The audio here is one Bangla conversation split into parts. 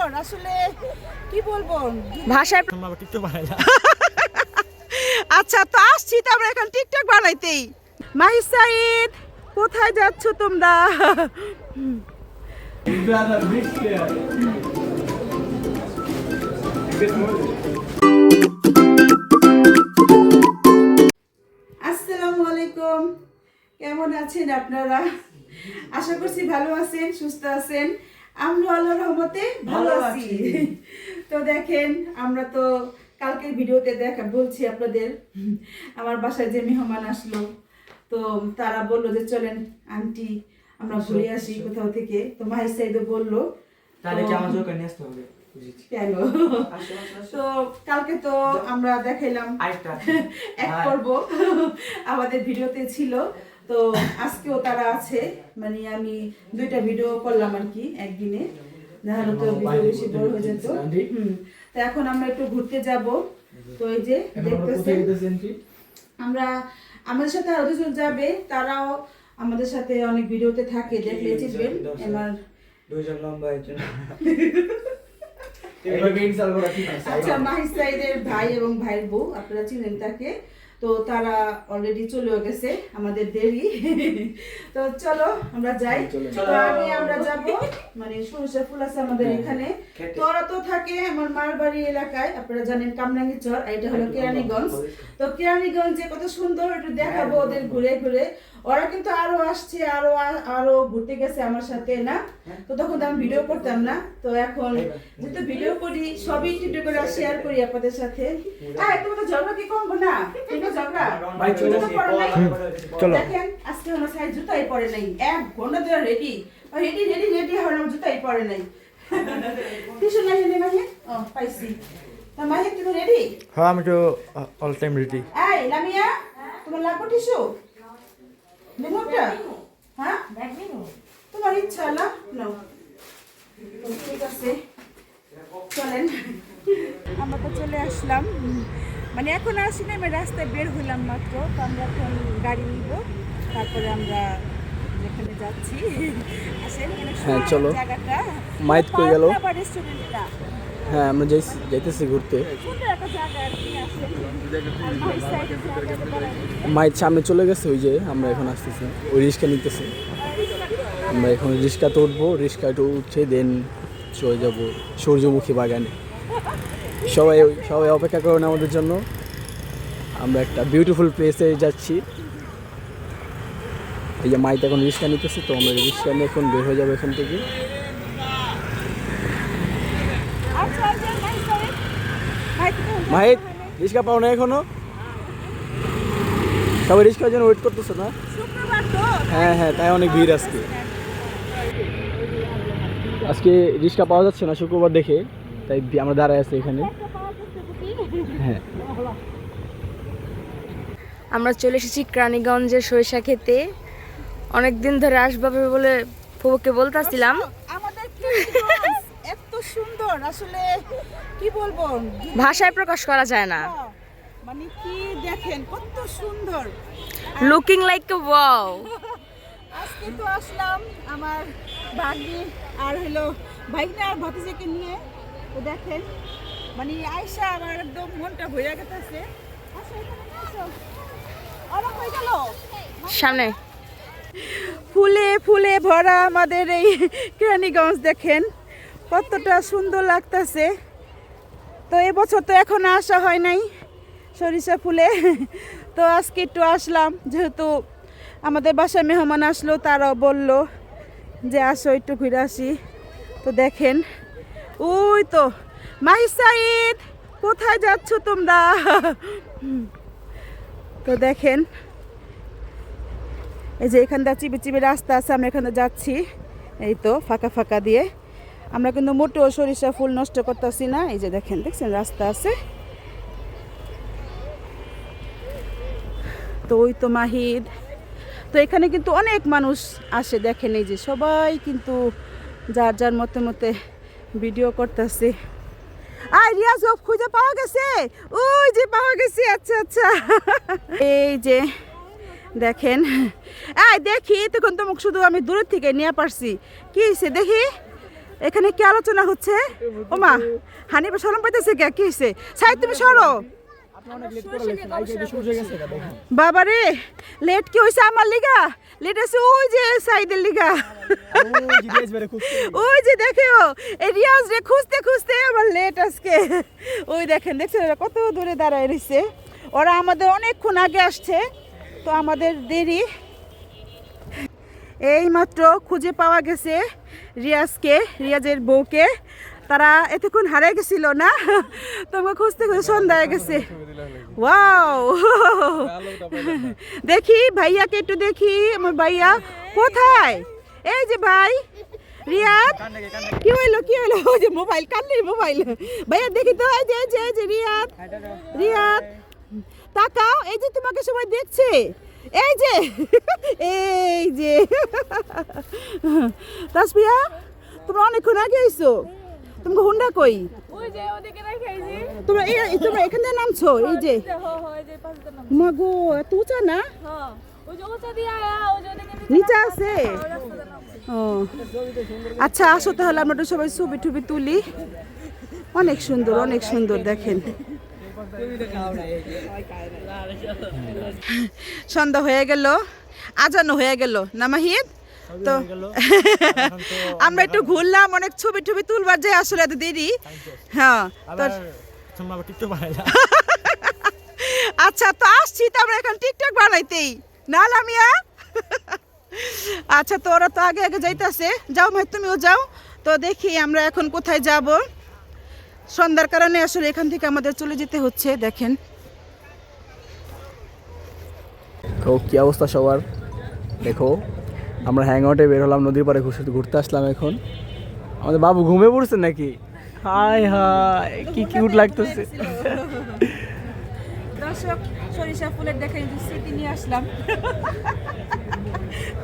সুন্দর আসলে কি বলবো ভাষায় টিকটক বানাই না। আচ্ছা তো আসছি তো আমরা এখন টিকটক বানাইতেই। মাহি সাইদ কোথায় যাচ্ছ তোমরা? আসসালামু আলাইকুম, কেমন আছেন আপনারা? আশা করছি ভালো আছেন, সুস্থ আছেন। আমরা আল্লাহর রহমতে ভালো আছি। তো দেখেন আমরা তো কালকের ভিডিওতে বলছি আপনাদের আমার বাসায় যে মেহমান আসলো, তো তারা বললো যে চলেন আন্টি আমরা ঘুরে আসি কোথাও থেকে। তো মাহি সাইদও বললো তাহলে কি আমার জোকে নিয়ে আসতে হবে? কেন? তো কালকে তো আমরা দেখাইলাম এক পর্ব আমাদের ভিডিওতে ছিল, তো আজকেও তারা আছে। মানে আমি 2টা ভিডিও করলাম আর কি একদিনে, নাহলে তো ভিডিও বেশি বড় হয়ে যেত। তো এখন আমরা একটু ঘুরতে যাব। তো এই যে দেখতেছেন আমরা, আমাদের সাথে আরো দুজন যাবে, তারাও আমাদের সাথে অনেক ভিডিওতে থাকে, দেখলে চিনবেন। আমার দুইজন লম্বা একজন। আচ্ছা মাহি সাইদের ভাই এবং ভাইয়ের বউ, আপনারা চিনেন তাকে। তো তারা অলরেডি চলেও গেছে, আমাদের দেরি। তো চলো আমরা যাই। তো আগে আমরা যাব, মানে সরিষা ফুল আছে আমাদের এখানে। তো ওরা তো থাকে আমার মার বাড়ি এলাকায়, আপনারা জানেন কামরাঙ্গি চর, আর এটা হলো কেরানীগঞ্জ। তো কেরানীগঞ্জে কত সুন্দর একটু দেখাবো ওদের ঘুরে ঘুরে। ওরা কিন্তু আরো আসছে, আরো ঘুরতে গেছে আমার সাথে না। তো তখন তো আমি ভিডিও করতাম না, তো এখন যেহেতু ভিডিও করি সবই একটু করে শেয়ার করি আপনাদের সাথে। তুমি তো ঝগড়া কি কমবো না? তুমি ঝগড়া চলো। দেখেন আজকে আমার সাইজ জুতাই পরে নাই, 1 ঘন্টা ধরে রেডি রেডি রেডি রেডি হওয়ার আমার জুতাই পরে নাই। টিস্যু নাই নে মাহি? ও পাইছি। তা মাহি তুমি রেডি? হ্যাঁ আমি তো অল টাইম রেডি। এই লামিয়া তোমার লাগবে টিস্যু? নেমোটা? হ্যাঁ তোমার ইচ্ছা না নাও। ঠিক আছে চলেন, আমরা তো চলে আসলাম। মানে এখন আসি না, আমি রাস্তায় বের হইলাম মাত্র। তো আমরা এখন গাড়ি নিব, তারপরে আমরা যেখানে যাচ্ছি। আসেন হ্যাঁ চলো। জায়গাটা মাইত কই গেল? রেস্টুরেন্টটা হ্যাঁ আমরা যাইতেছি ঘুরতে। সুন্দর একটা জায়গা আর কি। আসেন আর মাহি সাইডে জায়গাটা বড়। মাইত সামনে চলে গেছে, ওই যে আমরা এখন আসতেছি, ওই রিক্সা নিতেছি। আমরা এখন রিক্সাতে উঠবো, রিক্সাটা উঠে দেন চলে যাব সূর্যমুখী বাগানে। সবাই সবাই অপেক্ষা করেন আমাদের জন্য। আমরা একটা বিউটিফুল প্লেসে যাচ্ছি। এই যে মাইত এখন রিক্সা নিতেছে, তো আমরা রিক্সা নিয়ে এখন বের হয়ে যাবো এখান থেকে। মাহিত রিক্সা পাও না এখনো? সবাই রিক্সার জন্য ওয়েট করতেছে না? হ্যাঁ হ্যাঁ, তাই অনেক ভিড় আজকে। আজকে রিক্সা পাওয়া যাচ্ছে না শুক্রবার দেখে, তাই আমরা দাঁড়ায় আছি এখানে। হ্যাঁ আমরা চলে এসেছি কেরানীগঞ্জের সরিষা খেতে। অনেকদিন ধরে আসবাবে বলে ফুবুকে বলতেছিলাম। আমাদের কেরানীগঞ্জ এত সুন্দর আসলে কি বলবো, ভাষায় প্রকাশ করা যায় না। মানে কি দেখেন কত সুন্দর, লুকিং লাইক এ ওয়াও। আজকে তো আসলাম আমার ভাগ্নি আর হলো ভাইনা আর ভাতিজাকে নিয়ে। তো দেখেন মানে আয়শা আমার একদম মনটা ভরে গেছে। আসো এখানে আসো, অবাক হয়ে গেল। সামনে ফুলে ফুলে ভরা আমাদের এই কেরানীগঞ্জ, দেখেন কতটা সুন্দর লাগতেছে। তো এবছর তো এখন আসা হয় নাই সরিষা ফুলে, তো আজকে একটু আসলাম, যেহেতু আমাদের বাসায় মেহমান আসলো, তারাও বলল যে আসো একটু ঘুরে আসি। তো দেখেন ওই তো মাহি সাইদ কোথায় যাচ্ছ তোমরা? তো দেখেন এই যে এখানটা চিবি চিবি রাস্তা আছে, আমরা এখানে যাচ্ছি। এই তো ফাঁকা ফাঁকা দিয়ে, আমরা কিন্তু মোটেও সরিষা ফুল নষ্ট করতেছি না। এই যে দেখেন, দেখছেন রাস্তা আছে। তো ওই তো মাহিদ। তো এখানে কিন্তু অনেক মানুষ আসে, দেখেন এই যে সবাই কিন্তু যার যার মতে মতে ভিডিও করতেছে। আর রিয়াজ খুঁজে পাওয়া গেছে, ওই যে পাওয়া গেছে। আচ্ছা আচ্ছা, এই যে দেখেন। দেখি তখন তোমাকে শুধু আমি দূরের থেকে নিয়ে পারছি, কি হয়েছে দেখি। এখানে কি আলোচনা হচ্ছে? ওমা হানিফা শরম পাইতেছে কে? কি হয়েছে? সাইদ তুমি সরো। বাবারে লেট কি হয়েছে আমার লিগা? লেট আছে ওই যে সাইদের লিগা। ওই যে দেখো এই রিয়াজ রে খুঁজতে খুঁজতে আমার লেট আজকে। ওই দেখেন দেখছেন ওরা কত দূরে দাঁড়ায় রয়েছে। ওরা আমাদের অনেকক্ষণ আগে আসছে, তো আমাদের দেরি। এইমাত্র খুঁজে পাওয়া গেছে রিয়াজকে, রিয়াজের বউকে। তারা এতক্ষণ হারিয়ে গেছিল না, তোমাকে খুঁজতে খুঁজে সন্ধ্যা হয়ে গেছে। ওয়াও, দেখি ভাইয়াকে একটু দেখি। আমার ভাইয়া কোথায়? এই যে ভাই রিয়াদ, কি হইলো কি হইলো? ওই যে মোবাইল কান্নে মোবাইল। ভাইয়া দেখি তো, এই যে রিয়াদ, রিয়াদ তাকাও, এই যে তোমাকে সবাই দেখছে। এই যে এই যে তাসফিয়া, তোমরা অনেকক্ষণ আগে আইছো। তোমাকে হুন্ডা কই? ওই যে ওদিকে রাখাইছি। তোমরা তোমরা এখানে নামছো? এই যে মাগো এত উঁচা না? হ্যাঁ ওই যে ওটা দিয়ে আয়া, ওই যে ওদিকে নিচে আছে। ও আচ্ছা, আসো তাহলে আমরা তো সবাই ছবি টুবি তুলি। অনেক সুন্দর, অনেক সুন্দর। দেখেন সন্ধ্যা হয়ে গেল, আজানো হয়ে গেল না মাহিদ? তো আমরা একটু ঘুরলাম, অনেক ছবি টুবি তুলবার যে আসলে এত দেরি। হ্যাঁ তো আচ্ছা, তো আসছি তো আমরা এখন টিকটক বানাইতেই না লামিয়া। আচ্ছা, তো ওরা তো আগে আগে যাইতেছে। যাও ভাই, তুমিও যাও। তো দেখি আমরা এখন কোথায় যাব। সন্ধ্যার কারণে আসলে এখান থেকে আমাদের চলে যেতে হচ্ছে। দেখেন তো কি অবস্থা সবার। দেখো আমরা হ্যাং আউটে বের হলাম, নদীর পাড়ে ঘুরতে আসলাম। এখন আমাদের বাবু ঘুমিয়ে পড়ছে নাকি? হাই হাই, কি কিউট লাগতেছে। দর্শক, সরিষা ফুলের দেখাই স্মৃতি নিয়ে আসলাম।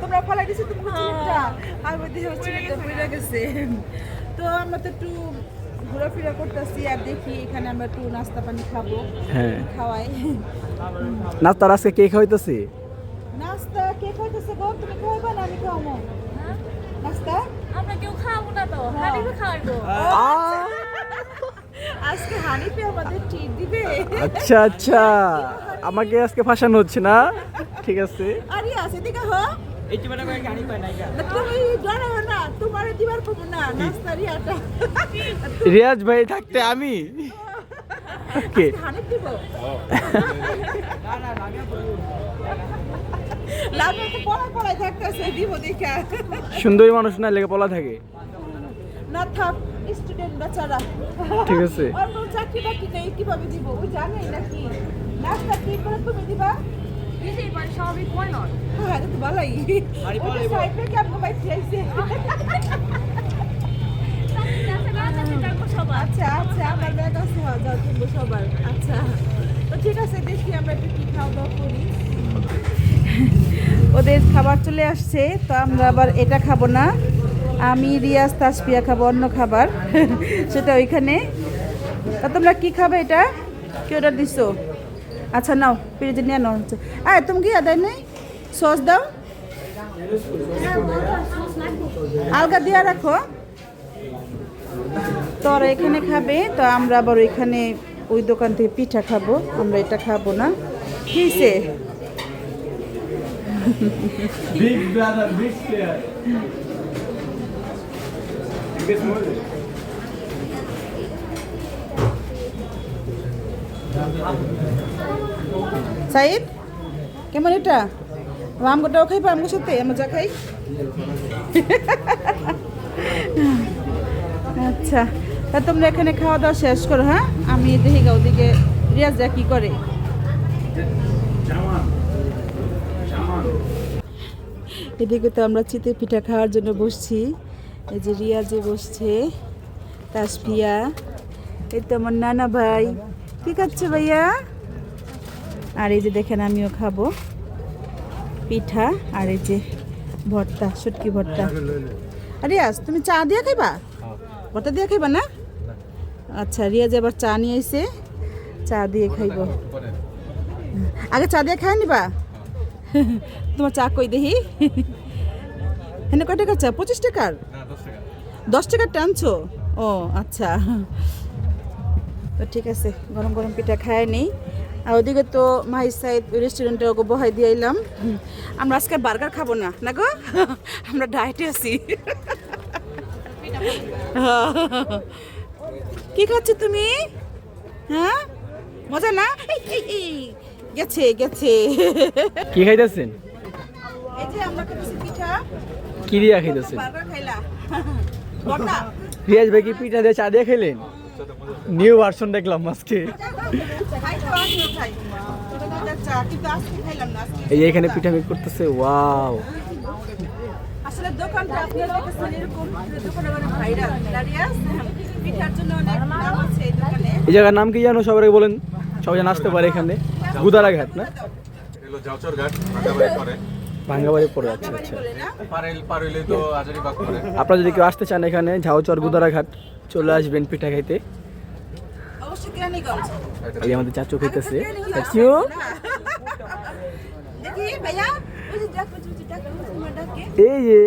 তোমরা ফলাই দিছো তুমি চিন্তা, আর মধ্যে হচ্ছে এটা পড়ে গেছে। তো আমরা তো একটু ঘোরাফেরা করতেছি, আর দেখি এখানে আমরা একটু নাস্তা পানি খাবো। হ্যাঁ, খাওয়াই নাস্তার আজকে কে খাওয়াইতেছে? নাস্তা কে খাইতেছে গো? তুমি খাইবা না আমি খাওয়াবো? নাস্তা আমরা কেউ খাবো না, তো হানিফা খাওয়াবো। আজকে হানিফে আমাদের ট্রিট দিবে। আচ্ছা আচ্ছা, আমাকে আজকে ফাঁসানো হচ্ছে না? ঠিক আছে। আরে আছে দিকে হ, এই টিমাটা করে গাড়ি পায় না না তুমি জানো না, তোমার দিবার কম না নাস্তা রিয়াটা। রিয়াজ ভাই থাকতে আমি কে হানিফ দিব লাগে তো পড়াই থাকতেছে, দিব দেখা। সুন্দরী মানুষ না লেগে পলা থাকে। না থাক, স্টুডেন্ট বাচ্চারা। ঠিক আছে। আর কোনো চাকরি বাকরি নেই, কিভাবে দিব? ওই জানেই নাকি নাস্তা কি করে তুমি দিবা? দিতেই পারি, স্বাভাবিক, why not? হ্যাঁ, এটা তো ভালোই। ওটা সাইডে কি আপনি বাইতে আইছে? আচ্ছা আচ্ছা, আমার ব্যাগ আছে, হ্যাঁ, যাও কিনবো সবার। আচ্ছা তো ঠিক আছে, দেখি আমরা একটু কি খাওয়া দাওয়া করি। ওদের খাবার চলে আসছে, তো আমরা আবার এটা খাবো না। আমি রিয়াজ তাসফিয়া খাবো অন্য খাবার, সেটা ওইখানে। তা তোমরা কি খাবে? এটা কি অর্ডার দিছো? আচ্ছা নাও, পেঁয়াজ নিয়ে নাও। তুমি কি আদায় নেই? সস দাও, আলগা দিয়ে রাখো। তো ওরা এখানে খাবে, তো আমরা আবার ওইখানে ওই দোকান থেকে পিঠা খাবো। আমরা এটা খাবো না। কি হয়েছে? Big brother, big player. Saeed কেমন এটা? আমগোটাও খাইবা? আমগোর সাথে আমরা যা খাই। আচ্ছা, তা তোমরা এখানে খাওয়া দাওয়া শেষ করো। হ্যাঁ, আমি দেখি গা ওদিকে রিয়াজরা কি করে। এদিকে তো আমরা চিতই পিঠা খাওয়ার জন্য বসছি। এই যে রিয়াজে বসছে, তাসফিয়া, এই তো আমার নানা ভাই। কি খাচ্ছে ভাইয়া? আর এই যে দেখেন আমিও খাবো পিঠা, আর এই যে ভর্তা, শুটকি ভর্তা। রিয়াজ তুমি চা দিয়ে খাইবা? ভর্তা দিয়ে খাইবা না? আচ্ছা, রিয়াজ আবার চা নিয়ে এসে চা দিয়ে খাইব। আগে চা দিয়ে খাই নিবা? তোমার চা কই দেখি। হ্যাঁ, কয় টাকার চা? 25 টাকার? 10 টাকা টানছো? ও আচ্ছা, তো ঠিক আছে, গরম গরম পিঠা খায় নেই। আর ওদিকে তো মাহির সাইড রেস্টুরেন্টে ওকে বহাই দিয়ে এলাম। আমরা আজকে বার্গার খাবো না, না গো, আমরা ডায়েটে আছি। কি খাচ্ছ তুমি? হ্যাঁ, মজা না? এই, গেছে গেছে। কি খাইতেছেন? এই যে আমরা খাচ্ছি পিঠা। কি দিয়া খাইতেছেন? বার্গার খাইলা? বড়টা? রিয়াজ ভাই কি পিঠা দিয়ে চা দিয়ে খাইলেন? নিউ ভার্সন দেখলাম আজকে। খাই তো আজকে খাই। তোরা চা কিন্তু আজকে খাইলাম না। আজকে এই যে এখানে পিঠা মেক করতেছে, ওয়াও। আসলে দোকানটা আপনার কাছে এরকম দোকানে মানে ভাইরাল দাঁড়িয়াস পিঠার জন্য অনেক নাম আছে এই দোকানে। এই জায়গার নাম কি জানো? সবাই বলেন, সবাই যেন আসতে পারে এখানে। গুদারাঘাট না? এগুলো জাউচর ঘাট ভাঙ্গাবাড়ি পরে ভাঙ্গাবাড়ি পড়ে। আচ্ছা আচ্ছা। পারইলে তো হাজারিবাগ পরে। আপনারা যদি কেউ আসতে চান এখানে ঝাউচর গুদারাঘাট, চলে আসবেন পিঠা খাইতে। অবশ্যই কেরানীগঞ্জ। এই আমাদের চাচু খাইতেছে। চাচু দেখি ভাইয়া ওই যে ডাক তোমার ডাকে এই যে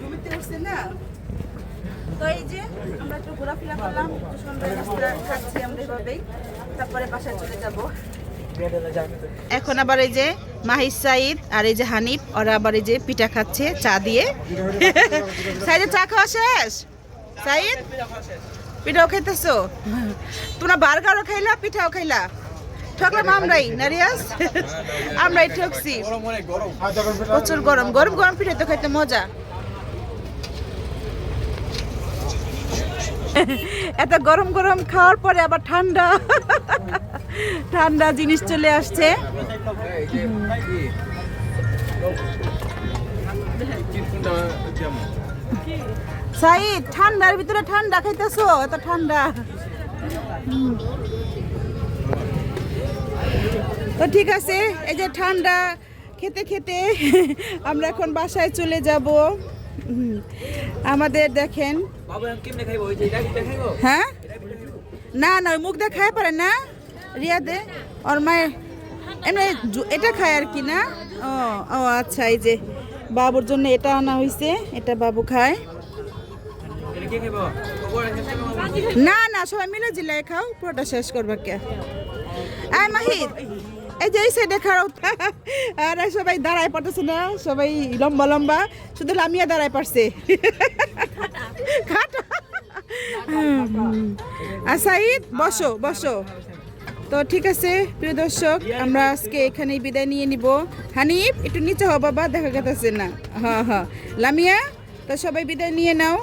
ঘুমিতে উঠছে না। তো এই যে আমরা একটু ঘোরাফেরা করলাম, একটু সুন্দর রাস্তা খাচ্ছি আমরা এভাবেই, তারপরে বাসায় চলে যাব। এখন আবার এই যে মাহির সাইদ আর এই যে হানিফ, ওরা আবার এই যে পিঠা খাচ্ছে চা দিয়ে। সাইদের চা খাওয়া শেষ? সাইদ পিঠাও খাইতেছো? তোমরা বার্গারও খাইলা, পিঠাও খাইলা? ঠকলাম আমরাই না রিয়াজ? আমরাই ঠকছি। প্রচুর গরম, গরম গরম পিঠা তো খাইতে মজা। এত গরম গরম খাওয়ার পরে আবার ঠান্ডা ঠান্ডা জিনিস চলে আসছে। সাইদ ঠান্ডার ভিতরে ঠান্ডা খাইতেছো? এত ঠান্ডা। তো ঠিক আছে, এই যে ঠান্ডা খেতে খেতে আমরা এখন বাসায় চলে যাব। আমাদের দেখেন, হ্যাঁ না না মুখ দিয়ে খায় পারে না রিয়াদে, ওর মায়ের এমনি এটা খায় আর কি না। ও ও আচ্ছা, এই যে বাবুর জন্য এটা আনা হয়েছে, এটা বাবু খায়। না না সবাই মিলে জিলাই খাও, পুরোটা শেষ করবা কে? আয় মাহির, এই যে এই সাইডে খাও। আর সবাই দাঁড়ায় পারতেছে না, সবাই লম্বা লম্বা, শুধু লামিয়া দাঁড়ায় পারছে। আর সাইদ বসো বসো। তো ঠিক আছে প্রিয় দর্শক, আমরা আজকে এখানেই বিদায় নিয়ে নিব। হানিফ একটু নিচে হও বাবা, দেখা গেছে না। হ্যাঁ হ্যাঁ লামিয়া, তো সবাই বিদায় নিয়ে নাও।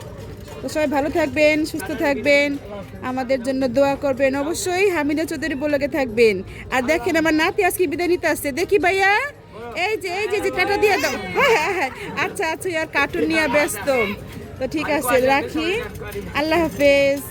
তো সবাই ভালো থাকবেন, সুস্থ থাকবেন, আমাদের জন্য দোয়া করবেন অবশ্যই। হামিদা চৌধুরী ব্লগে থাকবেন। আর দেখেন আমার নাতি আজকে বিদায় নিতে আসছে, দেখি ভাইয়া, এই যে টাটা দিয়ে দাও। হ্যাঁ আচ্ছা আচ্ছা, আর কার্টুন নিয়ে ব্যস্ত। তো ঠিক আছে রাখি, আল্লাহ হাফেজ।